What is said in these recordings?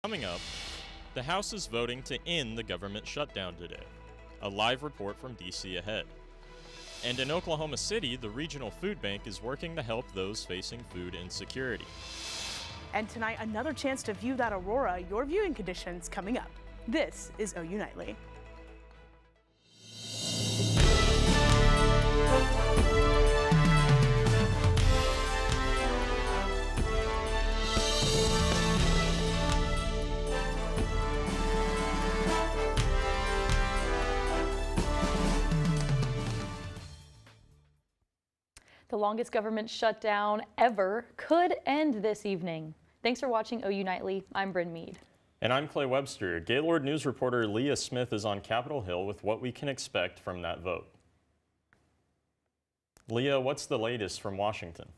Coming up, the House is voting to end the government shutdown today. A live report from DC ahead. And in Oklahoma City, the regional food bank is working to help those facing food insecurity. And tonight, another chance to view that aurora. Your viewing conditions coming up. This is OU Nightly. The longest government shutdown ever could end this evening. Thanks for watching OU Nightly. I'm Bryn Mead. And I'm Clay Webster. Gaylord News reporter Leah Smith is on Capitol Hill with what we can expect from that vote. Leah, what's the latest from Washington?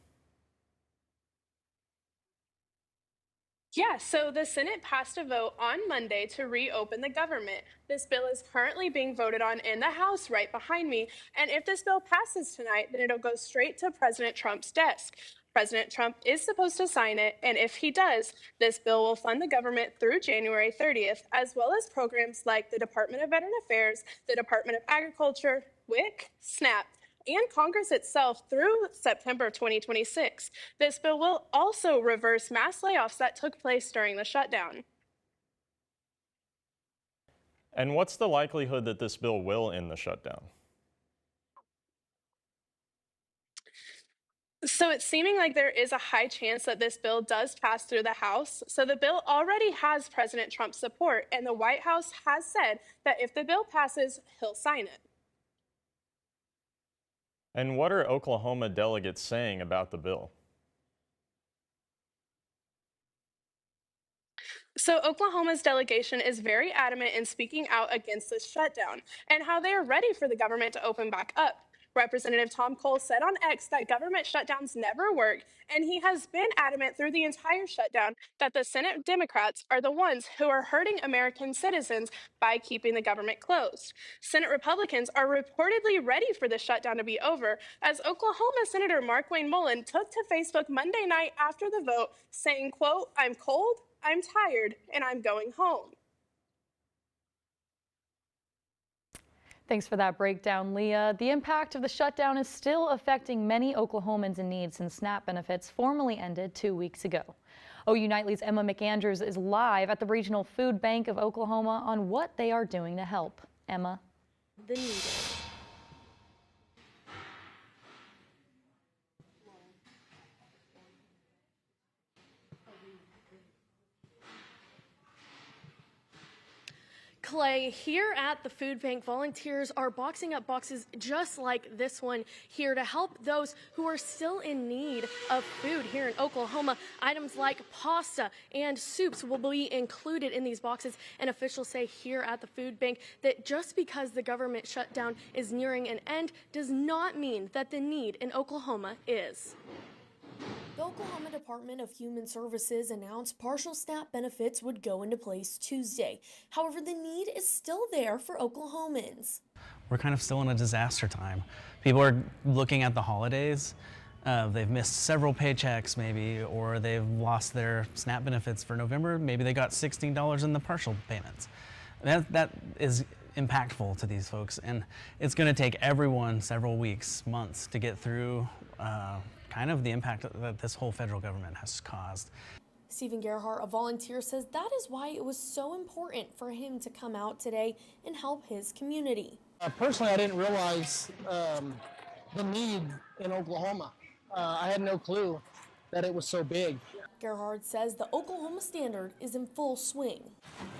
Yeah, so the Senate passed a vote on Monday to reopen the government. This bill is currently being voted on in the House right behind me. And if this bill passes tonight, then it'll go straight to President Trump's desk. President Trump is supposed to sign it, and if he does, this bill will fund the government through January 30th, as well as programs like the Department of Veteran Affairs, the Department of Agriculture, WIC, SNAP, and Congress itself through September 2026. This bill will also reverse mass layoffs that took place during the shutdown. And what's the likelihood that this bill will end the shutdown? So it's seeming like there is a high chance that this bill does pass through the House. So the bill already has President Trump's support, and the White House has said that if the bill passes, he'll sign it. And what are Oklahoma delegates saying about the bill? So Oklahoma's delegation is very adamant in speaking out against this shutdown and how they are ready for the government to open back up. Representative Tom Cole said on X that government shutdowns never work, and he has been adamant through the entire shutdown that the Senate Democrats are the ones who are hurting American citizens by keeping the government closed. Senate Republicans are reportedly ready for the shutdown to be over, as Oklahoma Senator Markwayne Mullin took to Facebook Monday night after the vote saying, quote, "I'm cold, I'm tired, and I'm going home." Thanks for that breakdown, Leah. The impact of the shutdown is still affecting many Oklahomans in need since SNAP benefits formally ended 2 weeks ago. OU Nightly's Emma McAndrews is live at the Regional Food Bank of Oklahoma on what they are doing to help. Emma. The needed. Clay, here at the food bank, volunteers are boxing up boxes just like this one here to help those who are still in need of food here in Oklahoma. Items like pasta and soups will be included in these boxes, and officials say here at the food bank that just because the government shutdown is nearing an end does not mean that the need in Oklahoma is. The Oklahoma Department of Human Services announced partial SNAP benefits would go into place Tuesday. However, the need is still there for Oklahomans. We're kind of still in a disaster time. People are looking at the holidays. They've missed several paychecks maybe, or they've lost their SNAP benefits for November. Maybe they got $16 in the partial payments. That is impactful to these folks, and it's going to take everyone several weeks, months to get through kind of the impact that this whole federal government has caused. Stephen Gerhardt, a volunteer, says that is why it was so important for him to come out today and help his community. Personally, I didn't realize the need in Oklahoma. I had no clue that it was so big. Gerhardt says the Oklahoma Standard is in full swing.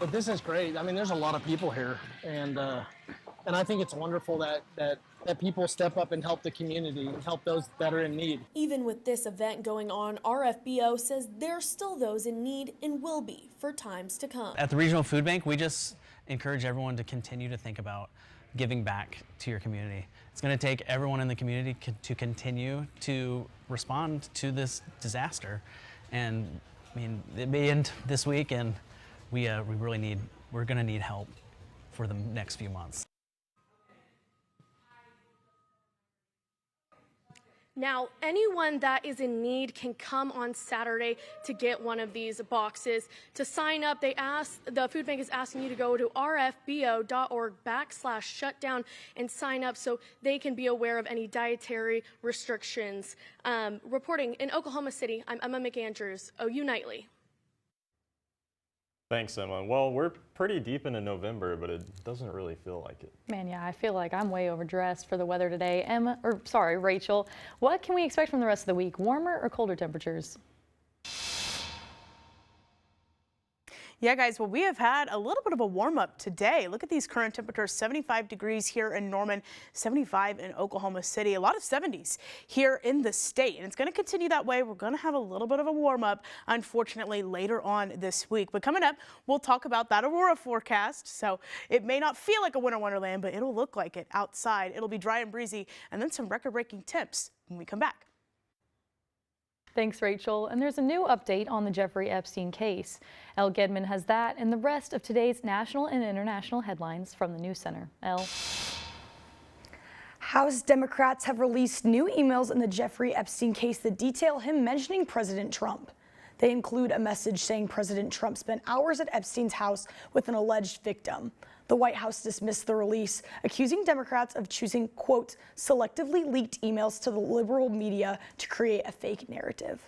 But this is great. I mean, there's a lot of people here, and I think it's wonderful that people step up and help the community and help those that are in need. Even with this event going on, RFBO says there are still those in need and will be for times to come. At the Regional Food Bank, we just encourage everyone to continue to think about giving back to your community. It's going to take everyone in the community to continue to respond to this disaster. And I mean, it may end this week, and we're going to need help for the next few months. Now, anyone that is in need can come on Saturday to get one of these boxes. To sign up, the food bank is asking you to go to rfbo.org/shutdown and sign up so they can be aware of any dietary restrictions. Reporting in Oklahoma City, I'm Emma McAndrews, OU Nightly. Thanks, Emma. Well, we're pretty deep into November, but it doesn't really feel like it. Man, yeah, I feel like I'm way overdressed for the weather today. Rachel, what can we expect from the rest of the week? Warmer or colder temperatures? Yeah, guys, well, we have had a little bit of a warm up today. Look at these current temperatures, 75 degrees here in Norman, 75 in Oklahoma City, a lot of 70s here in the state. And it's going to continue that way. We're going to have a little bit of a warm up, unfortunately, later on this week. But coming up, we'll talk about that aurora forecast. So it may not feel like a winter wonderland, but it'll look like it outside. It'll be dry and breezy, and then some record-breaking temps when we come back. Thanks, Rachel. And there's a new update on the Jeffrey Epstein case. Elle Gedman has that and the rest of today's national and international headlines from the News Center. Elle. House Democrats have released new emails in the Jeffrey Epstein case that detail him mentioning President Trump. They include a message saying President Trump spent hours at Epstein's house with an alleged victim. The White House dismissed the release, accusing Democrats of choosing, quote, selectively leaked emails to the liberal media to create a fake narrative.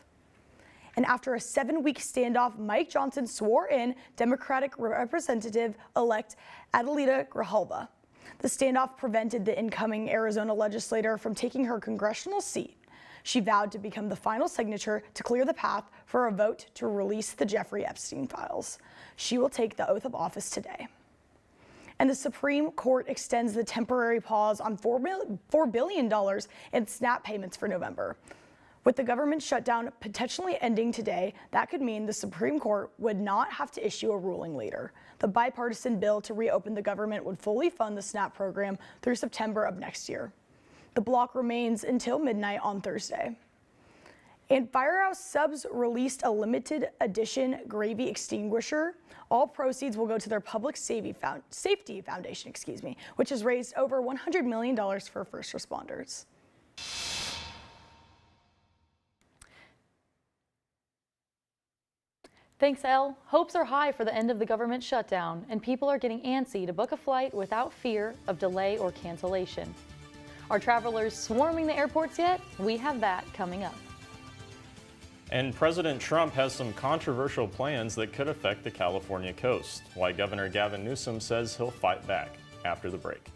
And after a 7-week standoff, Mike Johnson swore in Democratic Representative-elect Adelita Grijalva. The standoff prevented the incoming Arizona legislator from taking her congressional seat. She vowed to become the final signature to clear the path for a vote to release the Jeffrey Epstein files. She will take the oath of office today. And the Supreme Court extends the temporary pause on $4 billion in SNAP payments for November. With the government shutdown potentially ending today, that could mean the Supreme Court would not have to issue a ruling later. The bipartisan bill to reopen the government would fully fund the SNAP program through September of next year. The block remains until midnight on Thursday. And Firehouse Subs released a limited edition gravy extinguisher. All proceeds will go to their Public Safety Foundation, which has raised over $100 million for first responders. Thanks, Elle. Hopes are high for the end of the government shutdown, and people are getting antsy to book a flight without fear of delay or cancellation. Are travelers swarming the airports yet? We have that coming up. And President Trump has some controversial plans that could affect the California coast, why Governor Gavin Newsom says he'll fight back after the break.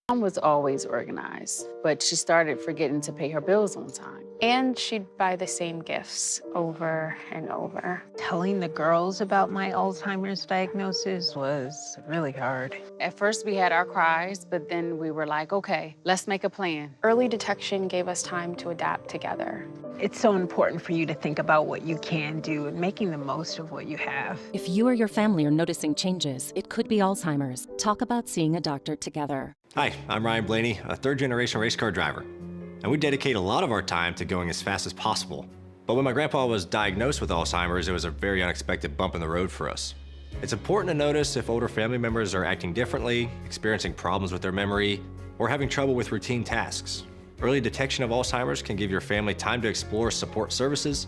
Mom was always organized, but she started forgetting to pay her bills on time. And she'd buy the same gifts over and over. Telling the girls about my Alzheimer's diagnosis was really hard. At first we had our cries, but then we were like, okay, let's make a plan. Early detection gave us time to adapt together. It's so important for you to think about what you can do and making the most of what you have. If you or your family are noticing changes, it could be Alzheimer's. Talk about seeing a doctor together. Hi, I'm Ryan Blaney, a third-generation race car driver. And we dedicate a lot of our time to going as fast as possible. But when my grandpa was diagnosed with Alzheimer's, it was a very unexpected bump in the road for us. It's important to notice if older family members are acting differently, experiencing problems with their memory, or having trouble with routine tasks. Early detection of Alzheimer's can give your family time to explore support services,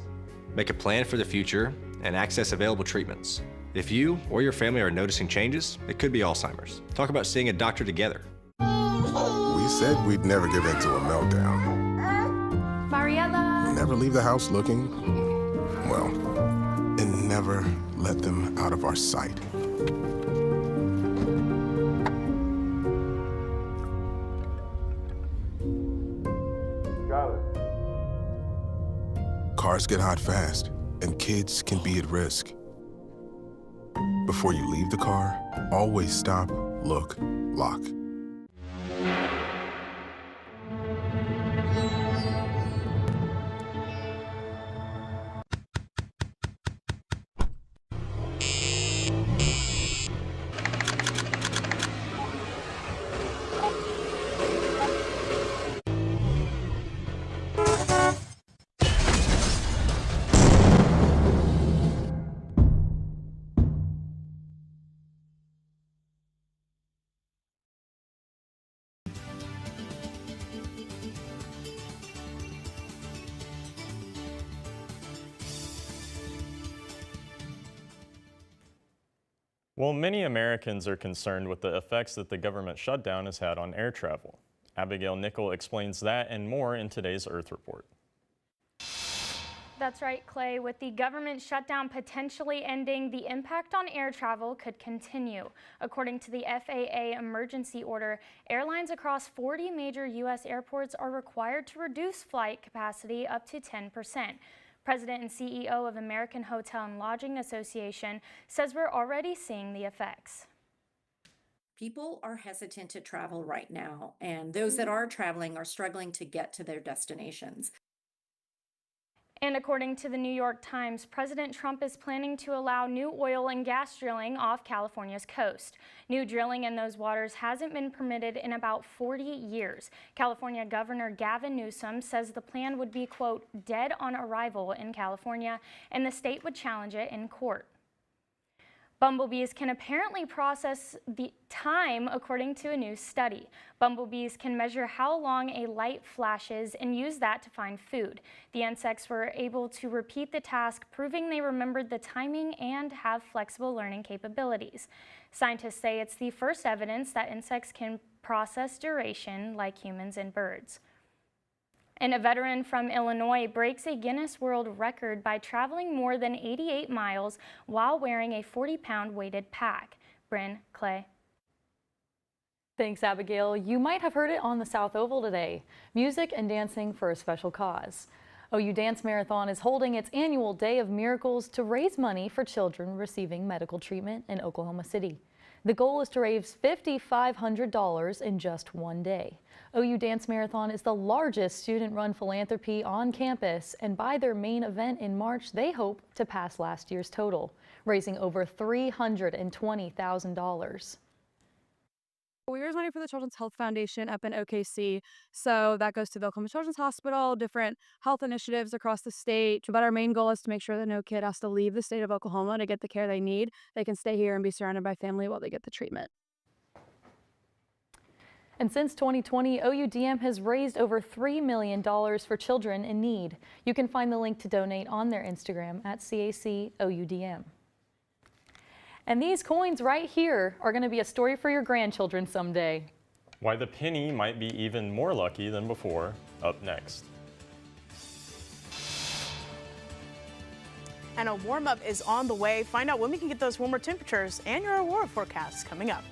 make a plan for the future, and access available treatments. If you or your family are noticing changes, it could be Alzheimer's. Talk about seeing a doctor together. We said we'd never give in to a meltdown. Mariella! Never leave the house looking, well, and never let them out of our sight. Got it. Cars get hot fast, and kids can be at risk. Before you leave the car, always stop, look, lock. Well, many Americans are concerned with the effects that the government shutdown has had on air travel. Abigail Nickel explains that and more in today's Earth Report. That's right, Clay. With the government shutdown potentially ending, the impact on air travel could continue. According to the FAA emergency order, airlines across 40 major U.S. airports are required to reduce flight capacity up to 10%. President and CEO of American Hotel and Lodging Association says we're already seeing the effects. People are hesitant to travel right now, and those that are traveling are struggling to get to their destinations. And according to the New York Times, President Trump is planning to allow new oil and gas drilling off California's coast. New drilling in those waters hasn't been permitted in about 40 years. California Governor Gavin Newsom says the plan would be, quote, dead on arrival in California, and the state would challenge it in court. Bumblebees can apparently process the time according to a new study. Bumblebees can measure how long a light flashes and use that to find food. The insects were able to repeat the task, proving they remembered the timing and have flexible learning capabilities. Scientists say it's the first evidence that insects can process duration like humans and birds. And a veteran from Illinois breaks a Guinness World Record by traveling more than 88 miles while wearing a 40-pound weighted pack. Bryn, Clay. Thanks, Abigail. You might have heard it on the South Oval today. Music and dancing for a special cause. OU Dance Marathon is holding its annual Day of Miracles to raise money for children receiving medical treatment in Oklahoma City. The goal is to raise $5,500 in just one day. OU Dance Marathon is the largest student-run philanthropy on campus, and by their main event in March, they hope to pass last year's total, raising over $320,000. We raise money for the Children's Health Foundation up in OKC, so that goes to the Oklahoma Children's Hospital, different health initiatives across the state. But our main goal is to make sure that no kid has to leave the state of Oklahoma to get the care they need. They can stay here and be surrounded by family while they get the treatment. And since 2020, OUDM has raised over $3 million for children in need. You can find the link to donate on their Instagram at CACOUDM. And these coins right here are going to be a story for your grandchildren someday. Why the penny might be even more lucky than before, up next. And a warm-up is on the way. Find out when we can get those warmer temperatures and your aurora forecasts coming up.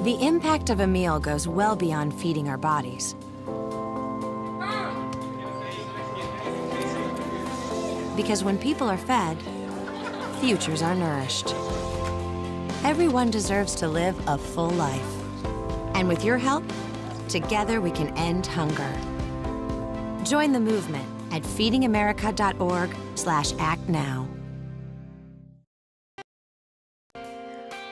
The impact of a meal goes well beyond feeding our bodies. Because when people are fed, futures are nourished. Everyone deserves to live a full life. And with your help, together we can end hunger. Join the movement at feedingamerica.org/actnow.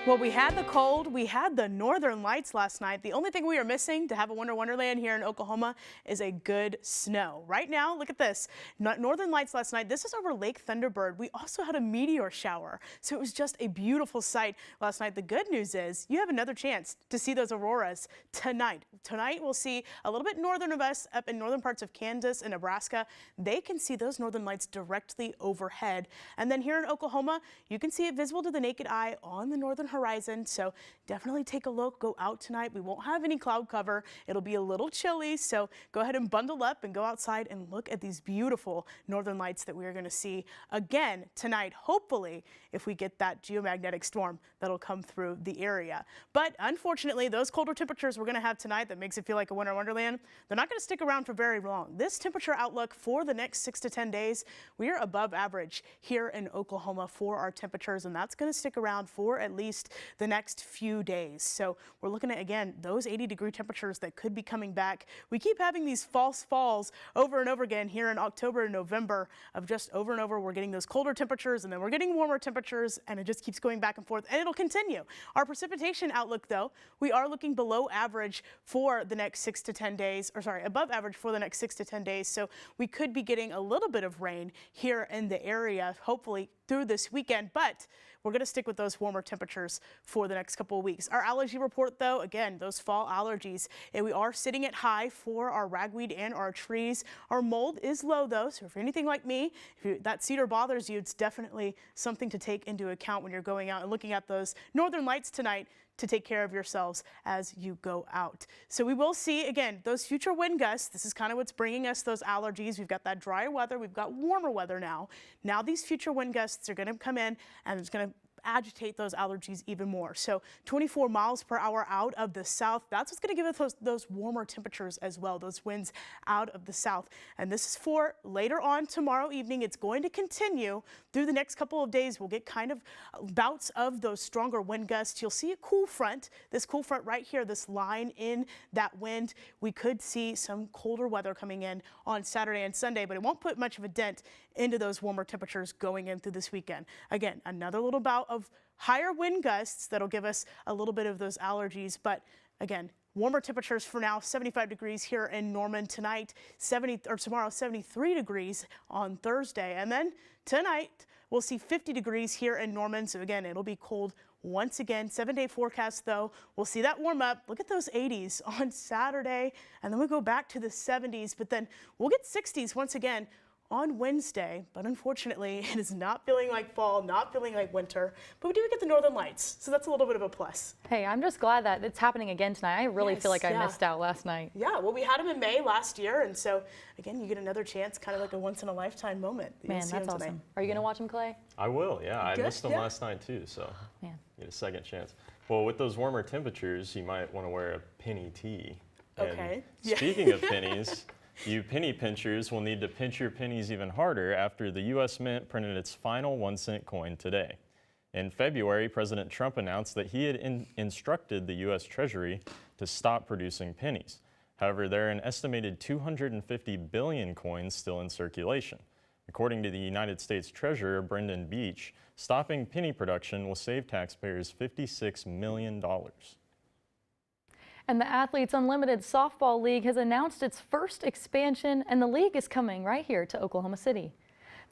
Well, we had the cold, we had the northern lights last night. The only thing we are missing to have a winter wonderland here in Oklahoma is a good snow. Right now, look at this. Northern lights last night. This is over Lake Thunderbird. We also had a meteor shower, so it was just a beautiful sight last night. The good news is you have another chance to see those auroras tonight. Tonight, we'll see a little bit northern of us up in northern parts of Kansas and Nebraska. They can see those northern lights directly overhead. And then here in Oklahoma, you can see it visible to the naked eye on the northern horizon, so definitely take a look. Go out tonight. We won't have any cloud cover. It'll be a little chilly, so go ahead and bundle up and go outside and look at these beautiful northern lights that we are going to see again tonight, hopefully, if we get that geomagnetic storm that'll come through the area. But unfortunately, those colder temperatures we're going to have tonight that makes it feel like a winter wonderland, they're not going to stick around for very long. This temperature outlook for the next 6 to 10 days, we are above average here in Oklahoma for our temperatures, and that's going to stick around for at least the next few days. So we're looking at, again, those 80-degree temperatures that could be coming back. We keep having these false falls over and over again here in October and November of just over and over. We're getting those colder temperatures and then we're getting warmer temperatures, and it just keeps going back and forth, and it'll continue. Our precipitation outlook, though, we are looking below average for the next 6 to 10 days, or sorry, above average for the next 6 to 10 days. So we could be getting a little bit of rain here in the area, hopefully through this weekend, but we're going to stick with those warmer temperatures for the next couple of weeks. Our allergy report, though, again, those fall allergies, and we are sitting at high for our ragweed and our trees. Our mold is low, though, so if you're anything like me, if that cedar bothers you, it's definitely something to take into account when you're going out and looking at those northern lights tonight to take care of yourselves as you go out. So we will see, again, those future wind gusts. This is kind of what's bringing us those allergies. We've got that drier weather. We've got warmer weather now. Now these future wind gusts are going to come in, and it's going to agitate those allergies even more. So 24 miles per hour out of the south, that's what's going to give us those warmer temperatures as well, those winds out of the south. And this is for later on tomorrow evening. It's going to continue through the next couple of days. We'll get kind of bouts of those stronger wind gusts. You'll see a cool front, this cool front right here, this line in that wind. We could see some colder weather coming in on Saturday and Sunday, but it won't put much of a dent into those warmer temperatures going in through this weekend. Again, another little bout of higher wind gusts that'll give us a little bit of those allergies, but again, warmer temperatures for now, 75 degrees here in Norman tonight, tomorrow 73 degrees on Thursday, and then tonight we'll see 50 degrees here in Norman. So again, it'll be cold once again. 7-day forecast, though, we'll see that warm up. Look at those 80s on Saturday, and then we'll go back to the 70s, but then we'll get 60s once again on Wednesday, but unfortunately it is not feeling like fall, not feeling like winter, but we do get the northern lights, so that's a little bit of a plus. Hey, I'm just glad that it's happening again tonight. I really feel like I missed out last night. Yeah, well, we had them in May last year, and so again, you get another chance, kind of like a once-in-a-lifetime moment. Man, that's awesome. Are you going to watch them, Clay? I will, yeah. I missed them last night too, so get a second chance. Well, with those warmer temperatures, you might want to wear a penny tee. Okay. And speaking of pennies, you penny pinchers will need to pinch your pennies even harder after the U.S. Mint printed its final 1-cent coin today. In February, President Trump announced that he had instructed the U.S. Treasury to stop producing pennies. However, there are an estimated 250 billion coins still in circulation. According to the United States Treasurer, Brendan Beach, stopping penny production will save taxpayers $56 million. And the Athletes Unlimited Softball League has announced its first expansion, and the league is coming right here to Oklahoma City.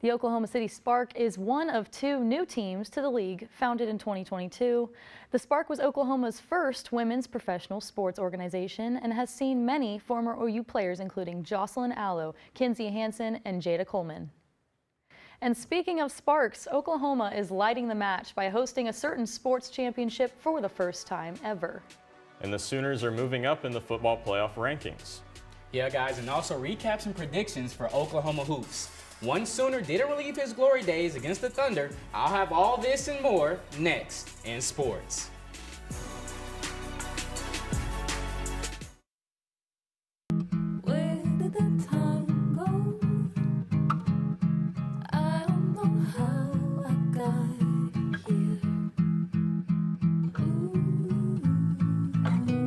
The Oklahoma City Spark is one of 2 new teams to the league, founded in 2022. The Spark was Oklahoma's first women's professional sports organization and has seen many former OU players, including Jocelyn Allo, Kinsey Hansen, and Jada Coleman. And speaking of Sparks, Oklahoma is lighting the match by hosting a certain sports championship for the first time ever. And the Sooners are moving up in the football playoff rankings. Yeah, guys, and also recaps and predictions for Oklahoma hoops. One Sooner didn't relive his glory days against the Thunder. I'll have all this and more next in sports.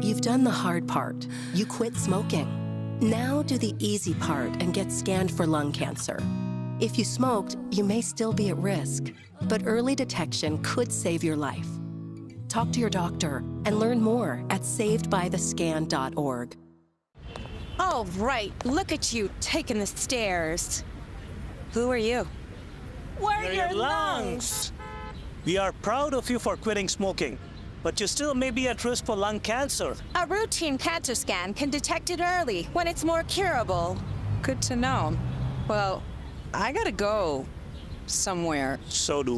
You've done the hard part. You quit smoking. Now do the easy part and get scanned for lung cancer. If you smoked, you may still be at risk, but early detection could save your life. Talk to your doctor and learn more at savedbythescan.org. All right, look at you taking the stairs. Who are you? We're your lungs. We are proud of you for quitting smoking, but you still may be at risk for lung cancer. A routine cancer scan can detect it early when it's more curable. Good to know. Well, I gotta go somewhere. So do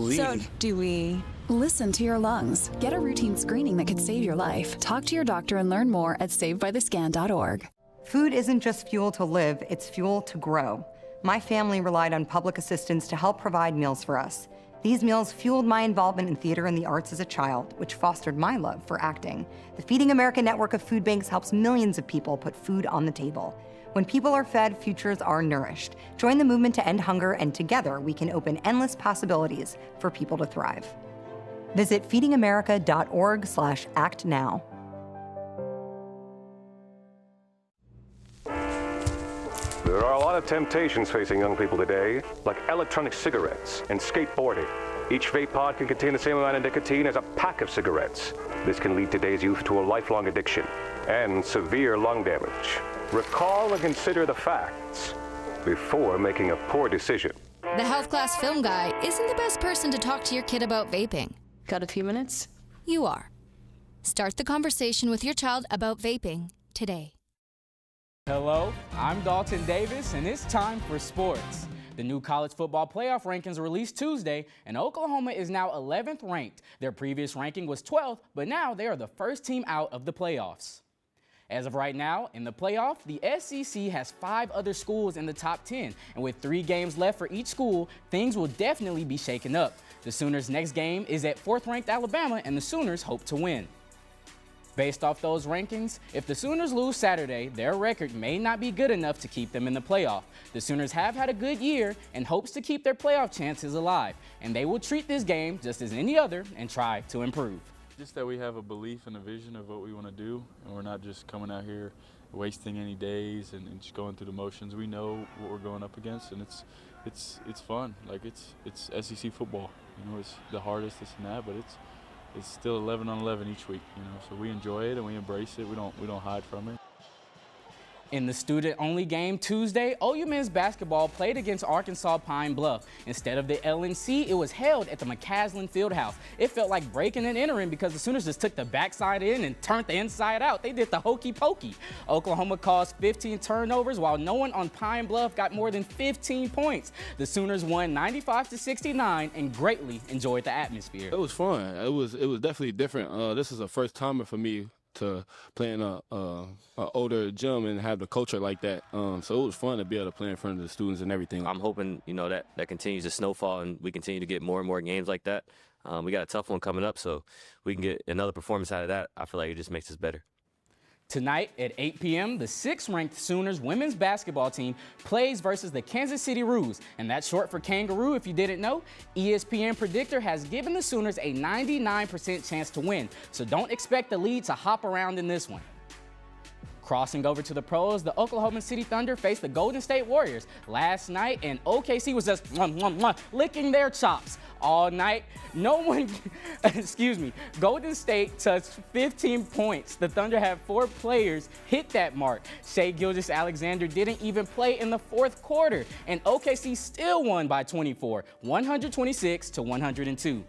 we. Listen to your lungs. Get a routine screening that could save your life. Talk to your doctor and learn more at savedbythescan.org. Food isn't just fuel to live, it's fuel to grow. My family relied on public assistance to help provide meals for us. These meals fueled my involvement in theater and the arts as a child, which fostered my love for acting. The Feeding America network of food banks helps millions of people put food on the table. When people are fed, futures are nourished. Join the movement to end hunger, and together we can open endless possibilities for people to thrive. Visit feedingamerica.org/actnow. There are a lot of temptations facing young people today, like electronic cigarettes and skateboarding. Each vape pod can contain the same amount of nicotine as a pack of cigarettes. This can lead today's youth to a lifelong addiction and severe lung damage. Recall and consider the facts before making a poor decision. The Health Class Film Guy isn't the best person to talk to your kid about vaping. Got a few minutes? You are. Start the conversation with your child about vaping today. Hello, I'm Dalton Davis, and it's time for sports. The new college football playoff rankings were released Tuesday, and Oklahoma is now 11th ranked. Their previous ranking was 12th, but now they are the first team out of the playoffs. As of right now, in the playoff, the SEC has 5 other schools in the top 10, and with 3 games left for each school, things will definitely be shaken up. The Sooners' next game is at 4th-ranked Alabama, and the Sooners hope to win. Based off those rankings, if the Sooners lose Saturday, their record may not be good enough to keep them in the playoff. The Sooners have had a good year and hopes to keep their playoff chances alive, and they will treat this game just as any other and try to improve. Just that we have a belief and a vision of what we want to do, and we're not just coming out here wasting any days and just going through the motions. We know what we're going up against, and it's fun. Like it's SEC football. You know, it's the hardest, this and that, but it's still 11 on 11 each week, you know, so we enjoy it and we embrace it. We don't hide from it. In the student-only game Tuesday, OU men's basketball played against Arkansas Pine Bluff. Instead of the LNC, it was held at the McCaslin Fieldhouse. It felt like breaking and entering because the Sooners just took the backside in and turned the inside out. They did the hokey pokey. Oklahoma caused 15 turnovers while no one on Pine Bluff got more than 15 points. The Sooners won 95-69 and greatly enjoyed the atmosphere. It was fun. It was definitely different. This is a first timer for me to play in a older gym and have the culture like that. So it was fun to be able to play in front of the students and everything. I'm hoping, you know, that continues to snowfall and we continue to get more and more games like that. We got a tough one coming up, so we can get another performance out of that. I feel like it just makes us better. Tonight at 8 p.m., the 6th-ranked Sooners women's basketball team plays versus the Kansas City Roos, and that's short for Kangaroo if you didn't know. ESPN Predictor has given the Sooners a 99% chance to win, so don't expect the lead to hop around in this one. Crossing over to the pros, the Oklahoma City Thunder faced the Golden State Warriors last night, and OKC was just licking their chops all night. No one, Golden State touched 15 points. The Thunder had 4 players hit that mark. Shai Gilgeous-Alexander didn't even play in the 4th quarter, and OKC still won by 24, 126-102.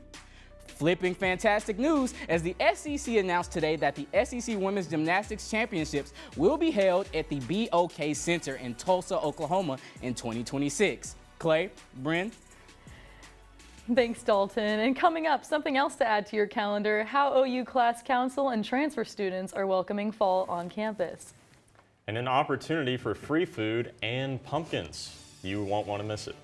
Flipping fantastic news as the SEC announced today that the SEC Women's Gymnastics Championships will be held at the BOK Center in Tulsa, Oklahoma in 2026. Clay, Bryn. Thanks, Dalton. And coming up, something else to add to your calendar, how OU Class Council and transfer students are welcoming fall on campus. And an opportunity for free food and pumpkins. You won't want to miss it.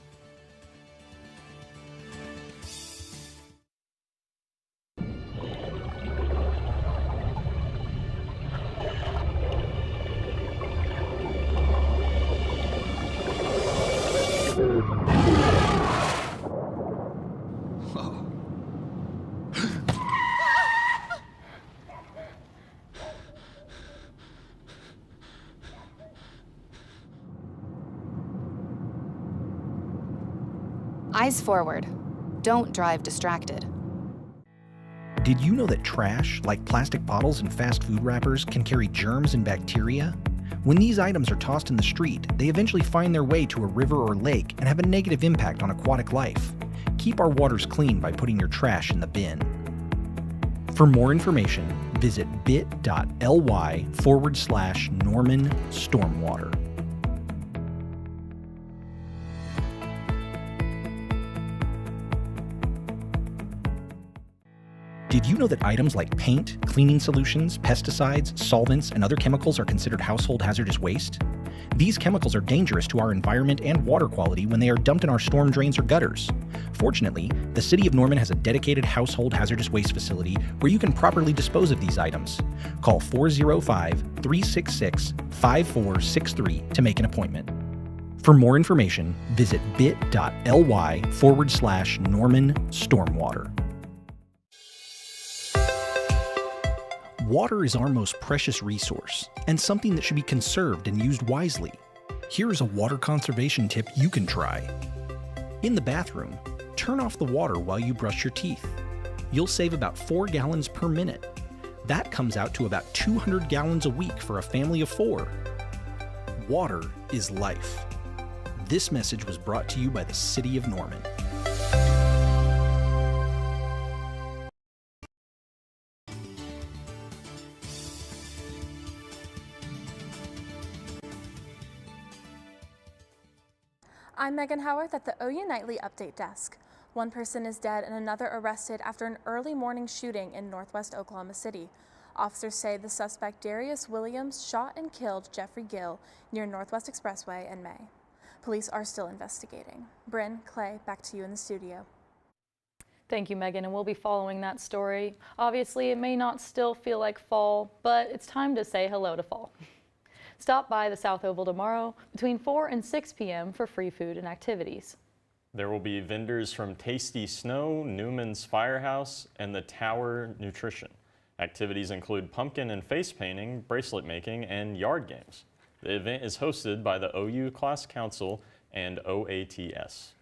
Eyes forward. Don't drive distracted. Did you know that trash, like plastic bottles and fast food wrappers, can carry germs and bacteria? When these items are tossed in the street, they eventually find their way to a river or lake and have a negative impact on aquatic life. Keep our waters clean by putting your trash in the bin. For more information, visit bit.ly/Norman Stormwater. Did you know that items like paint, cleaning solutions, pesticides, solvents, and other chemicals are considered household hazardous waste? These chemicals are dangerous to our environment and water quality when they are dumped in our storm drains or gutters. Fortunately, the City of Norman has a dedicated household hazardous waste facility where you can properly dispose of these items. Call 405-366-5463 to make an appointment. For more information, visit bit.ly/Norman Stormwater. Water is our most precious resource and something that should be conserved and used wisely. Here is a water conservation tip you can try. In the bathroom, turn off the water while you brush your teeth. You'll save about 4 gallons per minute. That comes out to about 200 gallons a week for a family of 4. Water is life. This message was brought to you by the City of Norman. I'm Megan Howarth at the OU Nightly Update Desk. One person is dead and another arrested after an early morning shooting in northwest Oklahoma City. Officers say the suspect Darius Williams shot and killed Jeffrey Gill near Northwest Expressway in May. Police are still investigating. Bryn, Clay, back to you in the studio. Thank you, Megan, and we'll be following that story. Obviously, it may not still feel like fall, but it's time to say hello to fall. Stop by the South Oval tomorrow between 4 and 6 p.m. for free food and activities. There will be vendors from Tasty Snow, Newman's Firehouse, and the Tower Nutrition. Activities include pumpkin and face painting, bracelet making, and yard games. The event is hosted by the OU Class Council and OATS.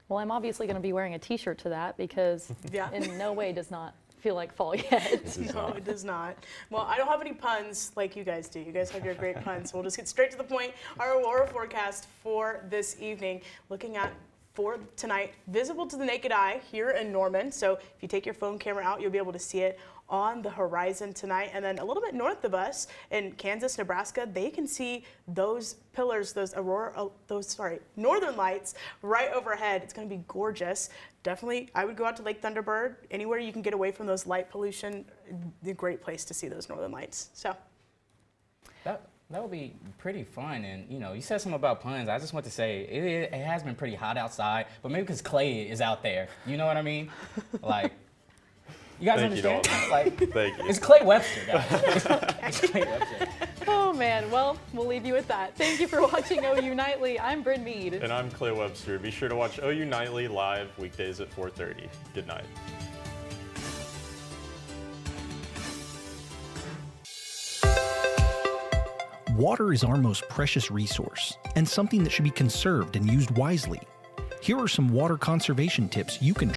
Well, I'm obviously going to be wearing a t-shirt to that because in no way does not feel like fall yet. No, it does not. Well, I don't have any puns like you guys do. You guys have your great puns. So we'll just get straight to the point. Our aurora forecast for this evening, looking at for tonight, visible to the naked eye here in Norman. So if you take your phone camera out, you'll be able to see it on the horizon tonight. And then a little bit north of us in Kansas, Nebraska, they can see those pillars, those northern lights right overhead. It's going to be gorgeous. Definitely, I would go out to Lake Thunderbird. Anywhere you can get away from those light pollution, a great place to see those northern lights. So that would be pretty fun. And you know, you said something about puns. I just want to say it has been pretty hot outside, but maybe because Clay is out there. You know what I mean? Like, you guys understand? Like, Thank you. It's Clay Webster, guys. It's Clay Webster. Oh man, well, we'll leave you with that. Thank you for watching OU Nightly. I'm Bryn Mead. And I'm Clay Webster. Be sure to watch OU Nightly live weekdays at 4:30. Good night. Water is our most precious resource and something that should be conserved and used wisely. Here are some water conservation tips you can